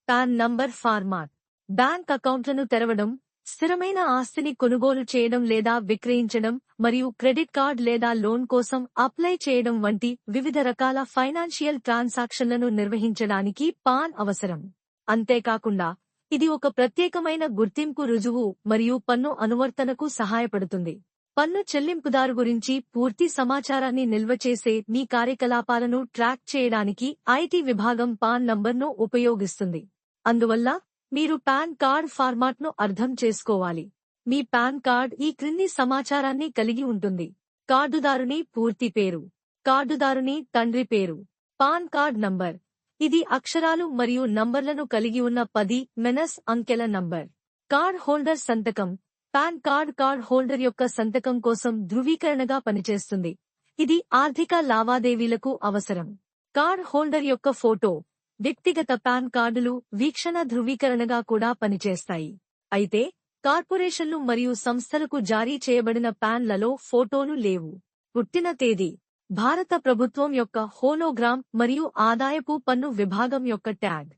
Pan number format. Bank అకౌంట్లను తెరవడం, స్థిరమైన ఆస్తిని కొనుగోలు చేయడం లేదా విక్రయించడం, మరియు క్రెడిట్ కార్డ్ లేదా లోన్ కోసం అప్లై చేయడం వంటి వివిధ రకాల ఫైనాన్షియల్ ట్రాన్సాక్షన్లను నిర్వహించడానికి పాన్ అవసరం. అంతేకాకుండా ఇది ఒక ప్రత్యేకమైన గుర్తింపు రుజువు మరియు పన్ను అనువర్తనకు సహాయపడుతుంది. పన్ను చెల్లింపుదారు గురించి పూర్తి సమాచారాన్ని నిల్వ చేసే మీ కార్యకలాపాలను ట్రాక్ చేయడానికి ఐటీ విభాగం పాన్ నంబర్ను ఉపయోగిస్తుంది. అందువల్ల మీరు పాన్ కార్డ్ ఫార్మాట్ను అర్థం చేసుకోవాలి. మీ పాన్ కార్డ్ ఈ క్రింది సమాచారాన్ని కలిగి ఉంటుంది: కార్డుదారుని పూర్తి పేరు, కార్డుదారుని తండ్రి పేరు, పాన్ కార్డ్ నంబర్. ఇది అక్షరాలు మరియు నంబర్లను కలిగి ఉన్న 10 అంకెల నంబర్. కార్డ్ హోల్డర్ సంతకం. పాన్ కార్డ్ కార్డ్ హోల్డర్ యొక్క సంతకం కోసం ధృవీకరణగా పనిచేస్తుంది. ఇది ఆర్థిక లావాదేవీలకు అవసరం. కార్డ్ హోల్డర్ యొక్క ఫోటో. వ్యక్తిగత పాన్ కార్డులు వీక్షణ ధృవీకరణగా కూడా పనిచేస్తాయి. అయితే కార్పొరేషన్లు మరియు సంస్థలకు జారీ చేయబడిన పాన్లలో ఫోటోలు లేవు. పుట్టిన తేదీ. భారత ప్రభుత్వం యొక్క హోలోగ్రామ్ మరియు ఆదాయపు పన్ను విభాగం యొక్క ట్యాగ్.